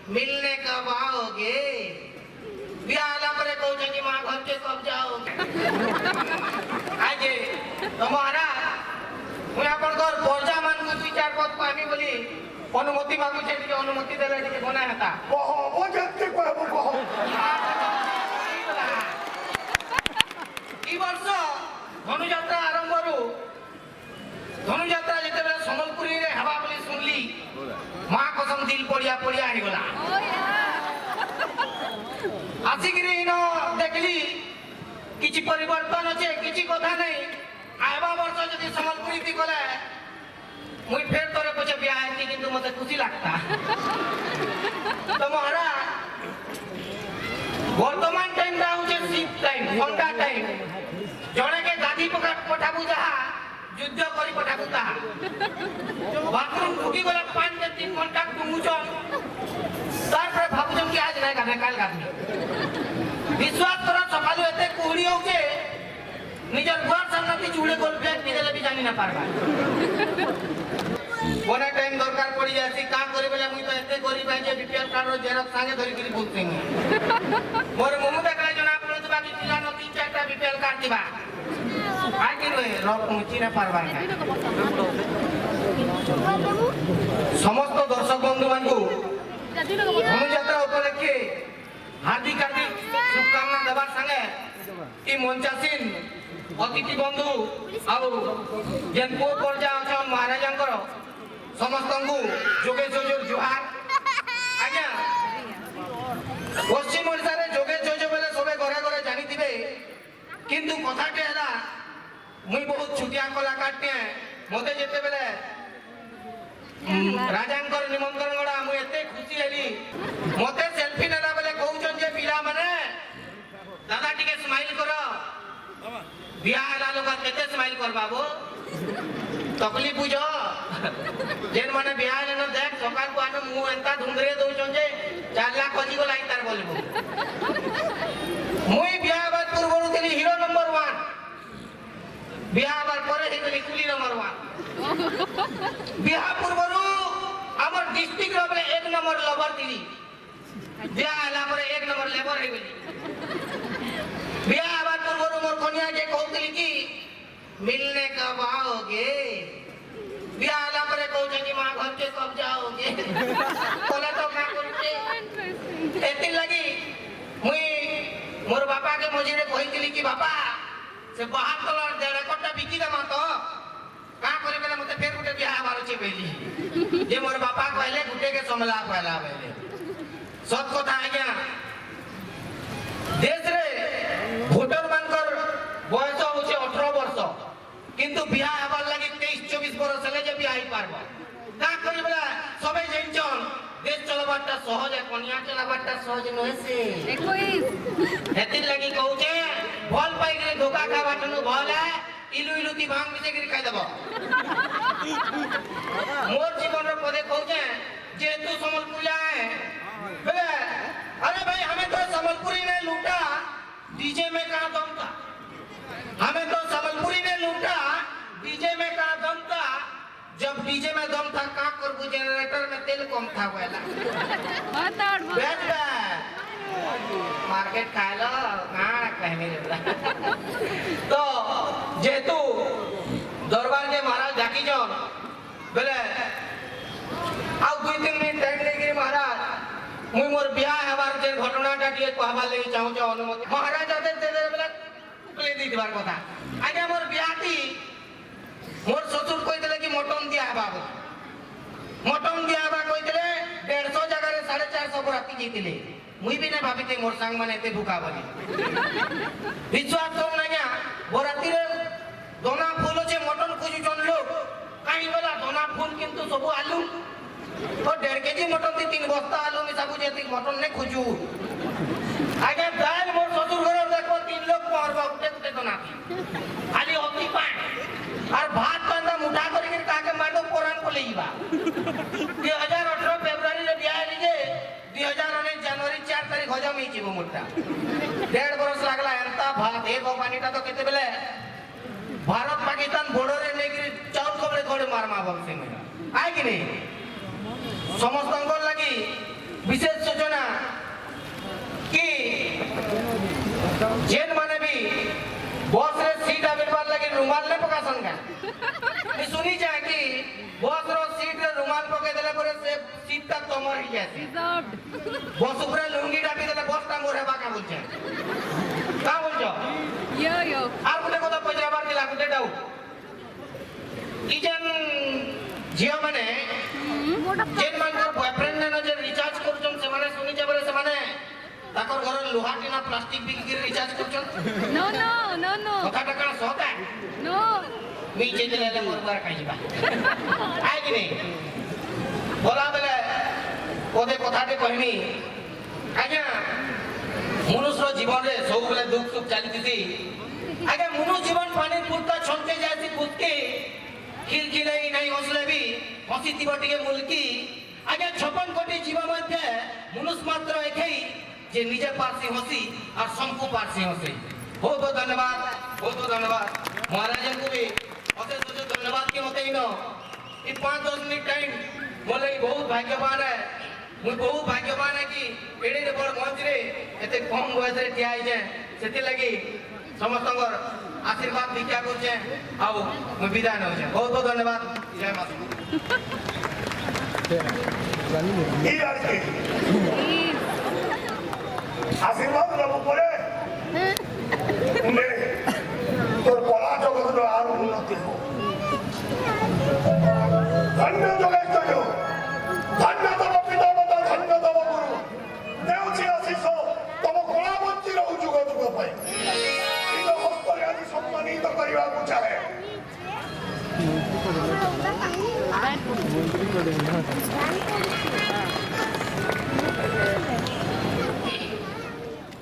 मिलने कब आओगे बियाला परे कहूछ कि माँ घर के कब जाओगे आज तुम्हारा मुझे अपन घर पर्जा मान को दुई चार पद कहमी बोली अनुमति मागु छे टिके अनुमति देले टिके बना हेता कहो ओ जत्ते कहबो कहो ई वर्ष धनुयात्रा आरंभ रु धनुयात्रा जेते सम्बलपुरी रे हवा बोली सुनली मां कसम दिल पड़िया पड़िया ही गला आसिगिरी नो देखली किछि परिवर्तन अछि किछि कथा नै आबा वर्ष जदि सम्बलपुरी थी गले मुई फेर तोरे पछे बियाह हेती किंतु मते खुशी लागता तो महाराज वर्तमान टाइम रा होचे शीत टाइम ठंडा टाइम जणे के गादी पठाबू जहा युद्ध करी पठाबू ताहा बाथरूम ढुकी गला 5 से 3 घंटा घुमुचन तार पर भाबुचन कि आज नै गाने काल गाने विश्वास करो सकालु एते कुहड़ी होके निजर घर सामने चूड़े गोल बैग पिदेले भी जानी ना पारबा बोना टाइम दरकार पड़ी जासी का करे बेला मुई तो एते गरीब है जे बीपीएल कार्ड रो जेरॉक्स संगे धरि करी बोलते हैं मोर मुनु देखले जना पड़ो तो बाकी पिला न 3 4टा बीपीएल कार्ड दिबा आगे रे रॉक मुची ना पारबा समस्त दर्शक बंधु मानकु धनुयात्रा उपलक्षे हार्दिक हार्दिक शुभकामना देवार संगे ई मंचासीन अतिथि बंधु आउ जेन को पर्जा अछन महाराजांकर समस्तंगु जोगे जोजो जुहार आज्ञा पश्चिम ओडिसा रे जोगे जोजो बेले सबे घरे घरे जानि दिबे किंतु कथाटे हला मुई बहुत छुटिया कलाकार टे मते जेते बेले राजांकर निमंत्रण गडा मु एते खुशी हेली मते सेल्फी नेला बेले कहउछन जे पिला माने दादा टिके स्माइल करो बिया हला लोग केते स्माइल करबाबो तकली बुझो जेन माने बिया न देख सकाल को आनो मु एंता धुंगरे दउछन जे 4 लाख खजी को लाई तार बोलबो मुई बिया बात पूर्वरु थिली हीरो नंबर 1 बिया बात परे हितली कुली नंबर 1 बिया पूर्वरु हमर डिस्ट्रिक्ट रो बले 1 नंबर लवर थिली बिया हला परे 1 नंबर लेबर हे गेली बिया बात पूर्वरु मोर कन्या जे कहउतली कि मिलने कब आओगे बिया हला परे कहउछ कि मां घर के कब जाओगे बोला तो का करूचे एति लगी मुई मोर बापा के मझिरे कहितली कि बापा से बाहर कलर देड़े कोटा बिकी दमा तो का करे बेला मते फेर गुटे बियाह बारुचे बेली जे मोर बापा कहले गुटे के समला पहला बेले सत कथा आज्ञा देश रे भोटर मानकर बयस होचे 18 वर्ष किंतु बियाह हबार लागि 23 24 वर्ष ले जे बियाह पारबा का करी बेला सबे जइचन देश चलबाटा सहज है कन्या चलबाटा सहज नहे से 21 हेति लागि कहउचे भल पाई रे धोखा खाबाटनु भल है इलु इलु ती भांग मिसे करी खाइ दबो मोर जीवन रो पदे कहउचे जे तू समलपुरिया है बे अरे भाई हमें तो समलपुरी ने लूटा डीजे में कहां दम था हमें तो समलपुरी ने लूटा डीजे में कहां दम था जब डीजे में दम था का करबू जनरेटर में तेल कम था वाला बैठ मार्केट खाइलो ना कह मेरे तो जेतु दरबार के महाराज जाकी जन बेले आ 2-3 मिनट टाइम लेके महाराज मुई मोर बियाह हबार जे घटनाटा टिके कहबा लागि चाहू जे अनुमति महाराज आते दे बेले उकले दी दिबार कथा आगे मोर बियाहती मोर ससुर कहि देले कि मटन दिया हबा मटन दिया हबा कहि देले 150 जगह रे 450 बराती जीतिले मुई भी ने भाबिते मोर संग माने एते भूखा बनी विश्वास कम ना बराती रे दोना फूल छे मटन खुजु जन लोग काई बोला दोना फूल किंतु सब आलू तो 1.5 केजी मटन थी 3 बस्ता आलू में सब जेती मटन ने खुजू आगे दाल मोर ससुर घर देखो 3 लोग पहरबा उठे उठे दोना थी खाली होती पाए और भात कंदा मुठा करी के काके माडो पुराण को लेईबा 2018 फेब्रुआरी रे बियाह लीजे 2019 जनवरी 4 तारीख हजम ही जीवो मुठा 1.5 बरस लागला एंता भात ए भवानीटा तो केते बेले भारत पाकिस्तान बॉर्डर रे लेके चाउल कबले थोड़े मारमा बोल से आइ कि नहीं समस्त लगी विशेष सूचना कि जेन माने भी बस रे सीट आविरबार लगे रुमाल ने पकासन का मैं सुनी जाए कि बस रो सीट रे रुमाल पके देले परे से सीट ता तमर ही जासी बस ऊपर लुंगी डाबी देले बस ता मोरे बाका बोलछे का बोलछो यो আর গুটে কথা পয়সাবার দিলা গুটে দাও ইজেন জিও মানে যেন মানকর বয়ফ্রেন্ড না যে রিচার্জ করছন সেমানে শুনি যাবে সেমানে তাকর ঘর লোহা টিনা প্লাস্টিক বিকি রিচার্জ করছন No. কথা টাকা সহতা No. মি চেঞ্জ লেলে মোরবার খাই যাবা আই কি নেই বলা বেলে ওদে কথাতে কইনি আজ্ঞা মনুষ্য জীবনে সবুলে দুঃখ সুখ চালিতেছি আগে মনু জীবন পানির পুরতা ছলকে যাইছি পুতকে খিলখিলাই নাই হসলে বি হসি দিব টিকে মুলকি আগে 56 কোটি জীব মধ্যে মনুষ্য মাত্র একই যে নিজে পারছি হসি আর সম্পু পারছি হসি बहुत बहुत धन्यवाद महाराजन को भी अशेष अशेष धन्यवाद के मत इन 5-10 मिनट टाइम बोले बहुत भाग्यवान है मुझे बहुत भाग्यवान है कि एडे बड़ मंच रे एते कम बयस रे ठिया आइछे सेति लगी समस्त आशीर्वाद दीक्षा करछे आउ मैं विदाय न होछे बहुत बहुत धन्यवाद जय माता কি আর কি আশীর্বাদ দেব পরে শুনে তোর কলা জগতের আর উন্নতি হোক ধন্য যোগেশ ধন্য তব পিতা মাতা ধন্য তব গুরু দেউছি আশিস তব কলা বঞ্চি রহু যুগ যুগ পাই নিজ হস্ତରେ আଜି সম্মানিত କରିବାକୁ ଚାହେଁ